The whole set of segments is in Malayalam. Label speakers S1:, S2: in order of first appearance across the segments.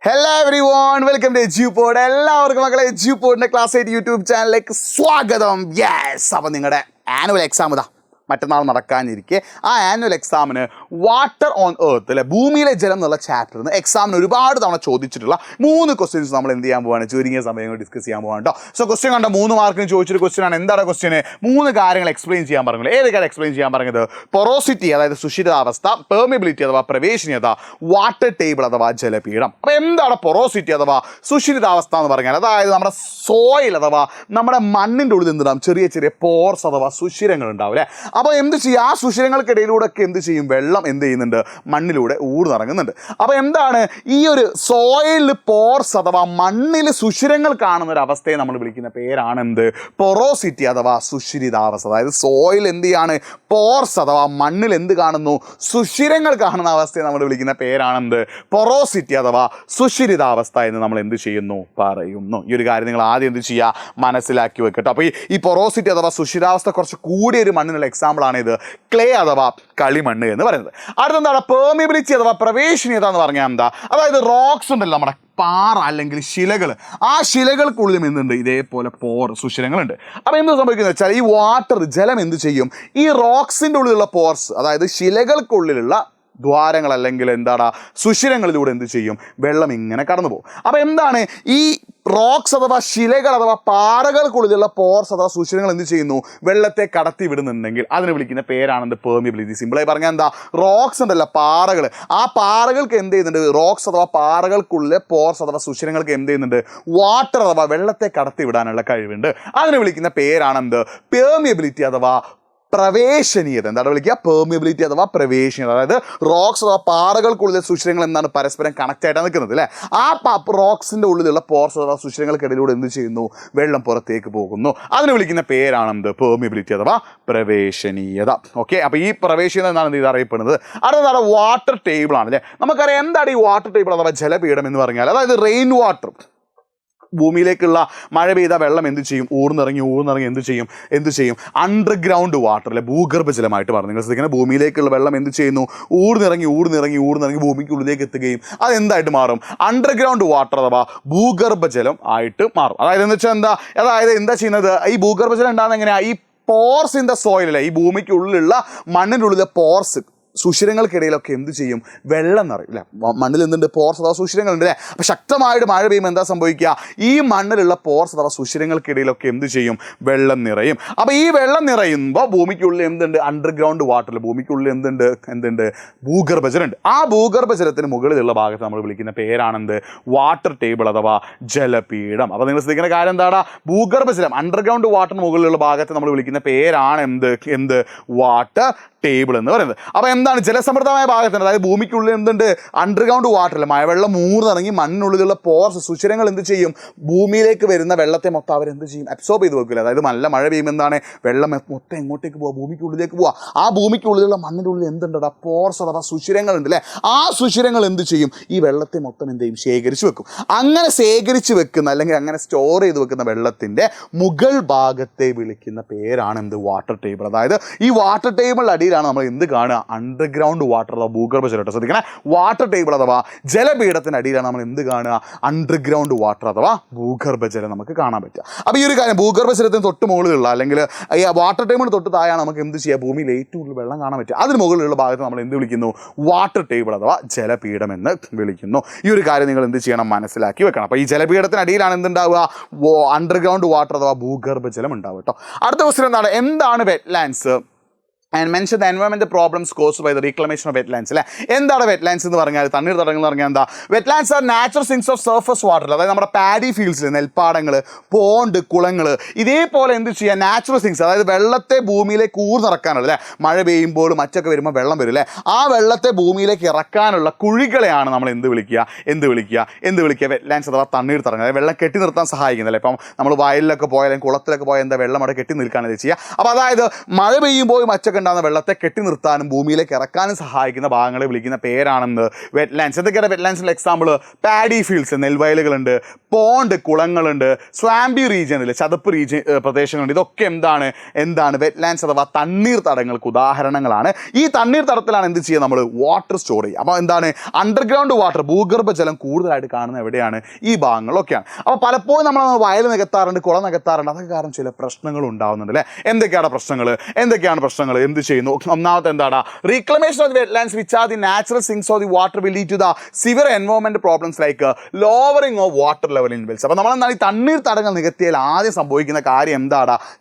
S1: Hello everyone, welcome to Edupod. എല്ലാവർക്കും മക്കളെ എജ്യൂപോഡിൻ്റെ ക്ലാസ് 8 യൂട്യൂബ് ചാനലിലേക്ക് സ്വാഗതം. യെസ്, അപ്പം നിങ്ങളുടെ ആനുവൽ എക്സാം ഇതാ മറ്റന്നാൾ നടക്കാനിരിക്കെ ആ ആനുവൽ എക്സാമിന് വാട്ടർ ഓൺ എർത്ത് അല്ലെ, ഭൂമിയിലെ ജലം എന്നുള്ള ചാപ്റ്ററിൽ നിന്ന് എക്സാമിന് ഒരുപാട് തവണ ചോദിച്ചിട്ടുള്ള 3 ക്വസ്റ്റ്യൻസ് നമ്മൾ എന്ത് ചെയ്യാൻ പോവാണ്, ചുരുങ്ങിയ സമയം ഡിസ്കസ് ചെയ്യാൻ പോകാൻ കേട്ടോ. സോ ക്വസ്റ്റ്യൻ കണ്ട 3 മാർക്കിന് ചോദിച്ചൊരു ക്വസ്റ്റ്യൻ ആണ്. എന്താണ് ക്വസ്റ്റ്യന്? 3 കാര്യങ്ങൾ എക്സ്പ്ലെയിൻ ചെയ്യാൻ പറഞ്ഞത്. ഏത് കാര്യം എക്സ്പ്ലെയിൻ ചെയ്യാൻ പറഞ്ഞത്? പൊറോസിറ്റി അതായത് സുഷിരിതാവസ്ഥ, പെർമിബിലിറ്റി അഥവാ പ്രവേശനീയത, വാട്ടർ ടേബിൾ അഥവാ ജലപീഠം. അപ്പോൾ എന്താണ് പൊറോസിറ്റി അഥവാ സുഷിരിതാവസ്ഥ എന്ന് പറഞ്ഞാൽ? അതായത് നമ്മുടെ സോയിൽ അഥവാ നമ്മുടെ മണ്ണിൻ്റെ ഉള്ളിൽ എന്തുണ്ടാവും? ചെറിയ ചെറിയ പോർസ് അഥവാ സുഷിരങ്ങൾ ഉണ്ടാവും അല്ലേ. അപ്പോൾ എന്ത് ചെയ്യും? ആ സുഷിരങ്ങൾക്കിടയിലൂടെ ഒക്കെ എന്ത് ചെയ്യും? വെള്ളം എന്ത് ചെയ്യുന്നുണ്ട്? മണ്ണിലൂടെ ഊർന്നിറങ്ങുന്നുണ്ട്. അപ്പോൾ എന്താണ് ഈ ഒരു സോയിൽ പോർസ് അഥവാ മണ്ണിൽ സുഷിരങ്ങൾ കാണുന്ന ഒരു അവസ്ഥയെ നമ്മൾ വിളിക്കുന്ന പേരാണ് എന്ത്? പൊറോസിറ്റി അഥവാ സുഷിരിതാവസ്ഥ. അതായത് സോയിൽ എന്ത് ചെയ്യാണ്? പോർസ് അഥവാ മണ്ണിൽ എന്ത് കാണുന്നു? സുഷിരങ്ങൾ കാണുന്ന അവസ്ഥയെ നമ്മൾ വിളിക്കുന്ന പേരാണ് എന്ത്? പൊറോസിറ്റി അഥവാ സുഷിരിതാവസ്ഥ എന്ന് നമ്മൾ എന്ത് ചെയ്യുന്നു? പറയുന്നു. ഈ ഒരു കാര്യം നിങ്ങൾ ആദ്യം എന്ത് ചെയ്യുക? മനസ്സിലാക്കി വെക്കട്ടോ. അപ്പോൾ ഈ പൊറോസിറ്റി അഥവാ സുഷിരാവസ്ഥ കുറച്ച് കൂടിയൊരു മണ്ണിനുള്ള എക്സാമ്പിൾ ആണ് ഇത് ക്ലേ അഥവാ കളിമണ്ണ് എന്ന് പറയുന്നത്. അടുത്തെന്താണ്? പെർമിബിലിറ്റി അഥവാ പ്രവേശനീയത എന്ന് പറഞ്ഞാൽ എന്താ? അതായത് റോക്സ് ഉണ്ടല്ലോ, നമ്മുടെ പാറ അല്ലെങ്കിൽ ശിലകൾ, ആ ശിലകൾക്കുള്ളിലും എന്തുണ്ട്? ഇതേപോലെ സുഷിരങ്ങളുണ്ട്. അപ്പോൾ എന്ത് സംഭവിക്കുന്നത് വെച്ചാൽ ഈ വാട്ടർ ജലം എന്ത് ചെയ്യും? ഈ റോക്സിൻ്റെ ഉള്ളിലുള്ള പോർസ് അതായത് ശിലകൾക്കുള്ളിലുള്ള ദ്വാരങ്ങൾ അല്ലെങ്കിൽ എന്താണ് സുഷിരങ്ങളിലൂടെ എന്ത് ചെയ്യും? വെള്ളം ഇങ്ങനെ കടന്നു പോകും. അപ്പോൾ എന്താണ് ഈ റോക്സ് അഥവാ ശിലകൾ അഥവാ പാറകൾക്കുള്ളിലുള്ള പോർസ് അഥവാ സുഷിരങ്ങൾ എന്ത് ചെയ്യുന്നു? വെള്ളത്തെ കടത്തി വിടുന്നുണ്ടെങ്കിൽ അതിന് വിളിക്കുന്ന പേരാണെന്ത്? പെർമിബിലിറ്റി. സിമ്പിളായി പറഞ്ഞാൽ എന്താ? റോക്സ് ഉണ്ടല്ലോ, പാറകൾ, ആ പാറകൾക്ക് എന്ത് ചെയ്യുന്നുണ്ട്? റോക്സ് അഥവാ പാറകൾക്കുള്ളിലെ പോർസ് അഥവാ സുഷിരങ്ങൾക്ക് എന്ത് ചെയ്യുന്നുണ്ട്? വാട്ടർ അഥവാ വെള്ളത്തെ കടത്തി വിടാനുള്ള കഴിവുണ്ട്. അതിന് വിളിക്കുന്ന പേരാണെന്ത്? പെർമിബിലിറ്റി അഥവാ പ്രവേശനീയത. എന്താണ് വിളിക്കുക? പെർമിബിലിറ്റി അഥവാ പ്രവേശനീയത. അതായത് റോക്സ് അഥവാ പാറകൾക്കുള്ളിലെ സുഷിരങ്ങൾ എന്താണ്? പരസ്പരം കണക്റ്റ് ആയിട്ടാണ് നിൽക്കുന്നത് അല്ലേ. ആ റോക്സിൻ്റെ ഉള്ളിലുള്ള പോർസ് അഥവാ സുഷിരങ്ങൾക്കിടയിലൂടെ എന്ത് ചെയ്യുന്നു? വെള്ളം പുറത്തേക്ക് പോകുന്നു. അതിന് വിളിക്കുന്ന പേരാണെന്ത്? പെർമിബിലിറ്റി അഥവാ പ്രവേശനീയത. ഓക്കെ, അപ്പോൾ ഈ പ്രവേശനീയത എന്നാണ് ഇത് അറിയപ്പെടുന്നത്. അടുത്തതാണ് വാട്ടർ ടേബിൾ ആണ് അല്ലേ. നമുക്കറിയാം എന്താണ് ഈ വാട്ടർ ടേബിൾ അഥവാ ജലപീഠം എന്ന് പറഞ്ഞാൽ? അതായത് റെയിൻ വാട്ടർ, ഭൂമിയിലേക്കുള്ള മഴ പെയ്ത വെള്ളം എന്ത് ചെയ്യും? ഊർന്നിറങ്ങി എന്ത് ചെയ്യും? അണ്ടർഗ്രൗണ്ട് വാട്ടർ അല്ലെ, ഭൂഗർഭജലമായിട്ട് പറഞ്ഞു. നിങ്ങൾ ശ്രദ്ധിക്കണം, ഭൂമിയിലേക്കുള്ള വെള്ളം എന്ത് ചെയ്യുന്നു? ഊർന്നിറങ്ങി ഭൂമിക്കുള്ളിലേക്ക് എത്തുകയും അതെന്തായിട്ട് മാറും? അണ്ടർഗ്രൗണ്ട് വാട്ടർ അഥവാ ഭൂഗർഭജലം ആയിട്ട് മാറും. അതായത് എന്ന് വെച്ചാൽ എന്താ ചെയ്യുന്നത്? ഈ ഭൂഗർഭജലം ഉണ്ടാകുന്ന എങ്ങനെയാണ്? ഈ പോർസ് ഇൻ ദ സോയിൽ അല്ലേ, ഈ ഭൂമിക്കുള്ളിലുള്ള മണ്ണിൻ്റെ ഉള്ളിലെ പോർസ് സുഷിരങ്ങൾക്കിടയിലൊക്കെ എന്ത് ചെയ്യും? വെള്ളം നിറയും അല്ലേ. മണ്ണിൽ എന്തുണ്ട്? പോർസ് അഥവാ സുഷിരങ്ങളുണ്ട് അല്ലേ. അപ്പോൾ ശക്തമായിട്ട് മഴ പെയ്യുമ്പോൾ എന്താ സംഭവിക്കുക? ഈ മണ്ണിലുള്ള പോർസ് അഥവാ സുഷിരങ്ങൾക്കിടയിലൊക്കെ എന്ത് ചെയ്യും? വെള്ളം നിറയും. അപ്പോൾ ഈ വെള്ളം നിറയുമ്പോൾ ഭൂമിക്കുള്ളിൽ എന്തുണ്ട്? അണ്ടർഗ്രൗണ്ട് വാട്ടർ, ഭൂമിക്കുള്ളിൽ എന്തുണ്ട്? ഭൂഗർഭജലമുണ്ട്. ആ ഭൂഗർഭജലത്തിന് മുകളിലുള്ള ഭാഗത്ത് നമ്മൾ വിളിക്കുന്ന പേരാണെന്ത്? വാട്ടർ ടേബിൾ അഥവാ ജലപീഠം. അപ്പോൾ നിങ്ങൾ ശ്രദ്ധിക്കുന്ന കാര്യം എന്താണ്? ഭൂഗർഭജലം, അണ്ടർഗ്രൗണ്ട് വാട്ടറിന് മുകളിലുള്ള ഭാഗത്ത് നമ്മൾ വിളിക്കുന്ന പേരാണ് എന്ത്? വാട്ടർ ടേബിൾ എന്ന് പറയുന്നത്. അപ്പോൾ എന്താണ്? ജലസമൃദ്ധമായ ഭാഗത്തുണ്ട്, അതായത് ഭൂമിക്കുള്ളിൽ എന്തുണ്ട്? അണ്ടർഗ്രൗണ്ട് വാട്ടർ അല്ല, മഴവെള്ളം മൂർന്നിറങ്ങി മണ്ണിനുള്ളിലുള്ള പോർസ് സുഷിരങ്ങൾ എന്ത് ചെയ്യും? ഭൂമിയിലേക്ക് വരുന്ന വെള്ളത്തെ മൊത്തം അവരെന്ത് ചെയ്യും? അബ്സോർബ് ചെയ്ത് വെക്കില്ല. അതായത് നല്ല മഴ പെയ്യുമ്പോൾ എന്താണ്? വെള്ളം മൊത്തം എങ്ങോട്ടേക്ക് പോവുക? ഭൂമിക്കുള്ളിലേക്ക് പോവുക. ആ ഭൂമിക്കുള്ളിലുള്ള മണ്ണിൻ്റെ ഉള്ളിൽ എന്തുണ്ട്? പോർസ് അഥവാ സുഷിരങ്ങളുണ്ട് അല്ലേ. ആ സുഷിരങ്ങൾ എന്ത് ചെയ്യും? ഈ വെള്ളത്തെ മൊത്തം എന്ത് ചെയ്യും? ശേഖരിച്ച് വെക്കും. അങ്ങനെ ശേഖരിച്ച് വെക്കുന്ന അല്ലെങ്കിൽ അങ്ങനെ സ്റ്റോർ ചെയ്ത് വെക്കുന്ന വെള്ളത്തിൻ്റെ മുകൾ ഭാഗത്തെ വിളിക്കുന്ന പേരാണ് എന്ത്? Water table. അതായത് ഈ വാട്ടർ ടേബിളിൻ്റെ അടിയിലാണ് നമ്മൾ എന്ത് കാണുക? അണ്ടർഗ്രൗണ്ട് വാട്ടർ അഥവാ ഭൂഗർഭജലം. ശ്രദ്ധിക്കണേ, വാട്ടർ ടേബിൾ അഥവാ ജലപീഠത്തിൻ്റെ അടിയിലാണ് നമ്മൾ എന്ത് കാണുക? അണ്ടർഗ്രൗണ്ട് വാട്ടർ അഥവാ ഭൂഗർഭജലം നമുക്ക് കാണാൻ പറ്റുക. അപ്പോൾ ഈ ഒരു കാര്യം, ഭൂഗർഭജലത്തിന് തൊട്ട് മുകളിലുള്ള അല്ലെങ്കിൽ ഈ വാട്ടർ ടേബിളിന് തൊട്ട് താഴെയാണ് നമുക്ക് എന്ത് ചെയ്യുക? ഭൂമിയിൽ ഏറ്റവും കൂടുതൽ വെള്ളം കാണാൻ പറ്റുക. അതിന് മുകളിലുള്ള ഭാഗത്ത് നമ്മൾ എന്ത് വിളിക്കുന്നു? വാട്ടർ ടേബിൾ അഥവാ ജലപീഠം എന്ന് വിളിക്കുന്നു. ഈ ഒരു കാര്യം നിങ്ങൾ എന്ത് ചെയ്യണം? മനസ്സിലാക്കി വെക്കണം. അപ്പോൾ ഈ ജലപീഠത്തിന് അടിയിലാണ് എന്തുണ്ടാവുക? അണ്ടർഗ്രൗണ്ട് വാട്ടർ അഥവാ ഭൂഗർഭജലം ഉണ്ടാവും കേട്ടോ. അടുത്ത ക്വസ്റ്റ്യൻ എന്താണ് wetlands? And mention the environment problems caused by the reclamation of wetlands അല്ലേ. എന്താണ് വെറ്റ്ലാൻഡ്സ് എന്ന് പറഞ്ഞാൽ? തണ്ണീർത്തടങ്ങൾ എന്ന് പറഞ്ഞാൽ എന്താ? Wetlands are natural sinks of surface water. അതായത് നമ്മുടെ പാഡി ഫീൽഡ്സിൽ നെൽപ്പാടങ്ങൾ, പോണ്ട്, കുളങ്ങൾ, ഇതേപോലെ എന്ത് ചെയ്യുക? നാച്ചുറൽ സിങ്സ്, അതായത് വെള്ളത്തെ ഭൂമിയിലേക്ക് ഊർന്നിറക്കാനുള്ള അല്ലേ. മഴ പെയ്യുമ്പോൾ മറ്റൊക്കെ വരുമ്പോൾ വെള്ളം വരും അല്ലേ. ആ വെള്ളത്തെ ഭൂമിയിലേക്ക് ഇറക്കാനുള്ള കുഴികളെയാണ് നമ്മൾ എന്ത് വിളിക്കുക? വെറ്റ്ലാൻഡ്സ് അഥവാ തണ്ണീർത്തടങ്ങൾ. അതായത് വെള്ളം കെട്ടി നിർത്താൻ സഹായിക്കുന്നത് അല്ലേ. ഇപ്പം നമ്മൾ വയലിലൊക്കെ പോയാലും കുളത്തിലൊക്കെ പോയാൽ എന്താ? വെള്ളം അവിടെ കെട്ടി നിൽക്കുകയാണ് ചെയ്യുക. അപ്പോൾ അതായത് മഴ പെയ്യുമ്പോൾ മറ്റൊക്കെ ഉണ്ടാകുന്ന വെള്ളത്തെ കെട്ടി നിർത്താനും ഭൂമിയിലേക്ക് ഇറക്കാനും സഹായിക്കുന്ന ഭാഗങ്ങളെ വിളിക്കുന്ന പേരാണെന്ന്? വെറ്റ്ലാൻഡ്സ്. എന്തൊക്കെയാണ് വെറ്റ്ലാൻഡ്സിൻ്റെ എക്സാമ്പിൾ? പാഡി ഫീൽഡ്സ്, നെൽവയലുകളുണ്ട്, പോണ്ട് കുളങ്ങളുണ്ട്, സ്വാമ്പി റീജിയനിൽ ചതുപ്പ് പ്രദേശങ്ങളുണ്ട്. ഇതൊക്കെ എന്താണ് വെറ്റ്ലാൻഡ്സ് അഥവാ തണ്ണീർത്തടങ്ങൾക്ക് ഉദാഹരണങ്ങളാണ്. ഈ തണ്ണീർത്തടത്തിലാണ് എന്ത് ചെയ്യുക, നമ്മൾ വാട്ടർ സ്റ്റോർ ചെയ്യുക. അപ്പോൾ അണ്ടർഗ്രൗണ്ട് വാട്ടർ, ഭൂഗർഭജലം കൂടുതലായിട്ട് കാണുന്നത് എവിടെയാണ്? ഈ ഭാഗങ്ങളിലൊക്കെയാണ്. അപ്പോൾ പലപ്പോഴും നമ്മൾ വയൽ നികത്താറുണ്ട്, കുളം നികത്താറുണ്ട്. അതൊക്കെ കാരണം ചില പ്രശ്നങ്ങൾ ഉണ്ടാകുന്നുണ്ട് അല്ലേ? എന്തൊക്കെയാണ് പ്രശ്നങ്ങൾ? എന്ത് ചെയ്യുന്നു? ഒന്നാമത്തെ reclamation of wetlands which are the natural sinks of the water will lead to the severe environment problems like lowering of water level in wells. അപ്പോൾ നമ്മൾ ഈ തണ്ണീർത്തടങ്ങൾ നികത്തിയാൽ ആദ്യം സംഭവിക്കുന്ന കാര്യം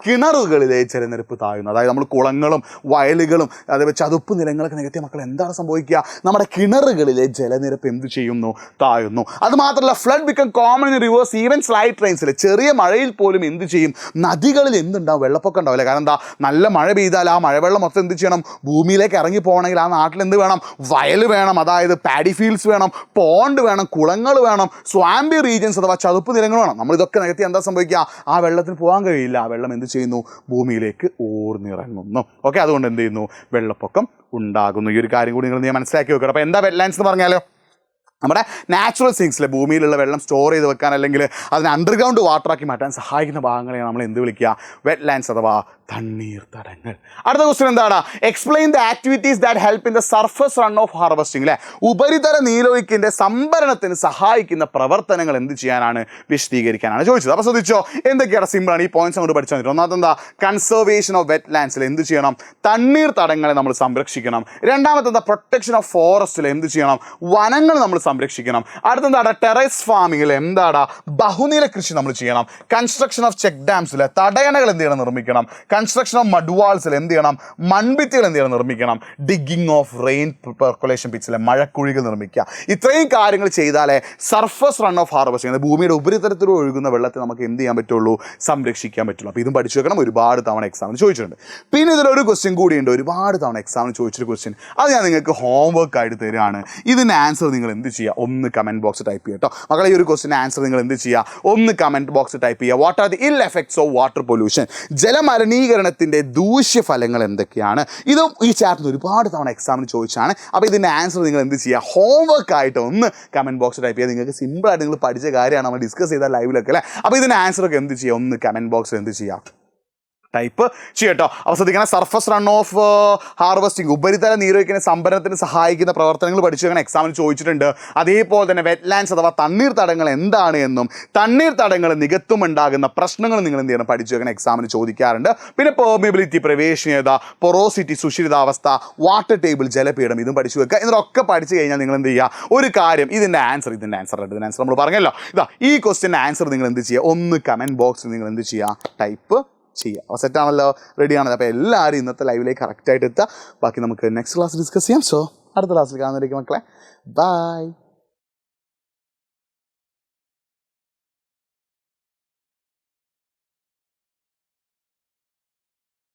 S1: കിണറുകളിലെ ജലനിരപ്പ് താഴുന്നു. അതായത് നമ്മൾ കുളങ്ങളും വയലുകളും അതേപോലെ ചതുപ്പ് നിലങ്ങളൊക്കെ നികത്തിയ മക്കൾ എന്താണ് സംഭവിക്കുക? നമ്മുടെ കിണറുകളിലെ ജലനിരപ്പ് എന്ത് ചെയ്യുന്നു? താഴുന്നു. അത് മാത്രമല്ല, flood become common in rivers, even slight ട്രെയിൻസിൽ, ചെറിയ മഴയിൽ പോലും എന്ത് ചെയ്യും? നദികളിൽ എന്തുണ്ടാവും? വെള്ളപ്പൊക്കം ഉണ്ടാവില്ല. കാരണം നല്ല മഴ പെയ്താൽ ആ മഴവെള്ളം മൊത്തം എന്ത് ചെയ്യണം? ഭൂമിയിലേക്ക് ഇറങ്ങി പോകണമെങ്കിൽ ആ നാട്ടിൽ എന്ത് വേണം? വയൽ വേണം, അതായത് പാഡി ഫീൽഡ്സ് വേണം, പോണ്ട് വേണം, കുളങ്ങൾ വേണം, സ്വാമ്പി റീജിയൻസ് അഥവാ ചതുപ്പ് നിലങ്ങൾ വേണം. നമ്മളിതൊക്കെ നികത്തി എന്താ സംഭവിക്കുക? ആ വെള്ളത്തിന് പോകാൻ കഴിയില്ല. ആ വെള്ളം എന്ത് ചെയ്യുന്നു? ഭൂമിയിലേക്ക് ഊർന്നിറങ്ങുന്നു. ഓക്കെ, അതുകൊണ്ട് എന്ത് ചെയ്യുന്നു? വെള്ളപ്പൊക്കം ഉണ്ടാകുന്നു. ഈ ഒരു കാര്യം കൂടി നിങ്ങൾ മനസ്സിലാക്കി വെക്കണം. അപ്പോൾ എന്താ വെറ്റ്ലാൻഡ്സ് എന്ന് പറഞ്ഞാലോ, നമ്മുടെ നാച്ചുറൽ സിങ്സിലെ ഭൂമിയിലുള്ള വെള്ളം സ്റ്റോർ ചെയ്ത് വെക്കാൻ അല്ലെങ്കിൽ അതിനെ അണ്ടർഗ്രൗണ്ട് വാട്ടറാക്കി മാറ്റാൻ സഹായിക്കുന്ന ഭാഗങ്ങളെയാണ് നമ്മൾ എന്ത് വിളിക്കുക? വെറ്റ്ലാൻഡ്സ് അഥവാ തണ്ണീർത്തടങ്ങൾ. അടുത്ത question explain the activities that help in the surface run off harvesting. അല്ലേ, ഉപരിതല നീരൊഴുക്കിൻ്റെ സംഭരണത്തിന് സഹായിക്കുന്ന പ്രവർത്തനങ്ങൾ എന്ത് ചെയ്യാനാണ്? വിശദീകരിക്കാനാണ് ചോദിച്ചത്. അപ്പോൾ ശ്രദ്ധിച്ചോ, എന്തൊക്കെയാണ്? സിമ്പിളാണ്. ഈ പോയിന്റ്സ് അങ്ങോട്ട് പഠിച്ചു വന്നിട്ട്. ഒന്നാമത്തെ കൺസർവേഷൻ ഓഫ് വെറ്റ്ലാൻഡ്സിൽ എന്ത് ചെയ്യണം? തണ്ണീർത്തടങ്ങളെ നമ്മൾ സംരക്ഷിക്കണം. രണ്ടാമത്തെ പ്രൊട്ടക്ഷൻ ഓഫ് ഫോറസ്റ്റിൽ എന്ത് ചെയ്യണം? വനങ്ങൾ നമ്മൾ സംരക്ഷിക്കണം. അടുത്ത ടെറസ് ഫാമിങ്ങിൽ ബഹുനില കൃഷി നമ്മൾ ചെയ്യണം. കൺസ്ട്രക്ഷൻ ഓഫ് ചെക്ക് ഡാംസിൽ തടയണകൾ എന്ത് ചെയ്യണം? നിർമ്മിക്കണം. കൺസ്ട്രക്ഷൻ ഓഫ് മഡ്വാൾസിൽ എന്ത് ചെയ്യണം? മൺഭിത്തികൾ എന്ത് ചെയ്യണം? നിർമ്മിക്കണം. ഡിഗിങ് ഓഫ് റെയിൻ പെർക്കുലേഷൻ പിറ്റ്സിലെ മഴക്കുഴികൾ നിർമ്മിക്കുക. ഇത്രയും കാര്യങ്ങൾ ചെയ്താലേ സർഫസ് റൺ ഓഫ് ഹാർവസ്റ്റിംഗ്, ഭൂമിയുടെ ഉപരിതലത്തിൽ ഒഴുകുന്ന വെള്ളത്തെ നമുക്ക് എന്ത് ചെയ്യാൻ പറ്റുള്ളൂ? സംരക്ഷിക്കാൻ പറ്റുള്ളൂ. അപ്പോൾ ഇതും പഠിച്ചു വെക്കണം. ഒരുപാട് തവണ എക്സാമിന് ചോദിച്ചിട്ടുണ്ട്. പിന്നെ ഇതിലൊരു ക്വസ്റ്റ്യൻ കൂടിയുണ്ട്, ഒരുപാട് തവണ എക്സാമിന് ചോദിച്ചൊരു ക്വസ്റ്റ്യൻ. അത് ഞാൻ നിങ്ങൾക്ക് ഹോംവർക്ക് ആയിട്ട് തരികയാണ്. ഇതിൻ്റെ ആൻസർ നിങ്ങൾ എന്ത് ചെയ്യുക? ഒന്ന് കമൻറ്റ് ബോക്സ് ടൈപ്പ് ചെയ്യുക കേട്ടോ മക്കളെ. ഈ ഒരു ക്വസ്റ്റിൻ്റെ ആൻസർ നിങ്ങൾ എന്ത് ചെയ്യുക? ഒന്ന് കമൻറ്റ് ബോക്സ് ടൈപ്പ് ചെയ്യുക. വാട്ട് ആർ ദി ഇൽ എഫക്ട്സ് ഓഫ് വാട്ടർ പൊല്യൂഷൻ? ജലമലിനീകരണത്തിൻ്റെ ദൂഷ്യഫലങ്ങൾ എന്തൊക്കെയാണ്? ഇതും ഈ ചാപ്റ്റർ ഒരുപാട് തവണ എക്സാമിന് ചോദിച്ചാണ്. അപ്പോൾ ഇതിൻ്റെ ആൻസർ നിങ്ങൾ എന്ത് ചെയ്യുക? ഹോംവർക്ക് ആയിട്ട് ഒന്ന് കമൻറ്റ് ബോക്സ് ടൈപ്പ് ചെയ്യുക. നിങ്ങൾക്ക് സിമ്പിളായിട്ട് നിങ്ങൾ പഠിച്ച കാര്യമാണ് നമ്മൾ ഡിസ്കസ് ചെയ്ത ലൈവിലൊക്കെ അല്ലേ. അപ്പോൾ ഇതിൻ്റെ ആൻസറൊക്കെ എന്ത് ചെയ്യുക? ഒന്ന് കമൻറ്റ് ബോക്സിൽ എന്ത് ചെയ്യുക? ടൈപ്പ് ചെയ്യട്ടോ. അപ്പോൾ ശ്രദ്ധിക്കണം, സർഫസ് റൺ ഓഫ് ഹാർവസ്റ്റിംഗ്, ഉപരിതല നീരൊഴുക്കിനെ സംഭരണത്തിന് സഹായിക്കുന്ന പ്രവർത്തനങ്ങൾ പഠിച്ചു വെക്കണം. എക്സാമിന് ചോദിച്ചിട്ടുണ്ട്. അതേപോലെ തന്നെ വെറ്റ്ലാൻഡ്സ് അഥവാ തണ്ണീർത്തടങ്ങൾ എന്താണ് എന്നും തണ്ണീർത്തടങ്ങൾ നികത്തുമുണ്ടാകുന്ന പ്രശ്നങ്ങൾ നിങ്ങൾ എന്ത് ചെയ്യണം? പഠിച്ചു വെക്കണം. എക്സാമിന് ചോദിക്കാറുണ്ട്. പിന്നെ പെർമിയബിലിറ്റി, പ്രവേശനീയത, പൊറോസിറ്റി, സുഷിരിതാവസ്ഥ, വാട്ടർ ടേബിൾ, ജലപീഠം, ഇതും പഠിച്ചു വെക്കുക. ഇതൊക്കെ പഠിച്ചു കഴിഞ്ഞാൽ നിങ്ങൾ എന്ത് ചെയ്യുക? ഒരു കാര്യം, ഇതിൻ്റെ ആൻസർ നമ്മൾ പറഞ്ഞല്ലോ. ഈ ക്വസ്റ്റ്യൻ്റെ ആൻസർ നിങ്ങൾ എന്ത് ചെയ്യുക? ഒന്ന് കമൻറ്റ് ബോക്സിൽ നിങ്ങൾ എന്ത് ചെയ്യുക? ടൈപ്പ് ചെയ്യുക. അപ്പോൾ സെറ്റാണല്ലോ, റെഡിയാണല്ലോ. അപ്പോൾ എല്ലാവരും ഇന്നത്തെ ലൈവിലേക്ക് കറക്റ്റായിട്ട് എത്തുക. ബാക്കി നമുക്ക് നെക്സ്റ്റ് ക്ലാസ് ഡിസ്കസ് ചെയ്യാം. സോ അടുത്ത ക്ലാസ്സിൽ കാണുന്നതായിരിക്കും മക്കളെ. ബൈ.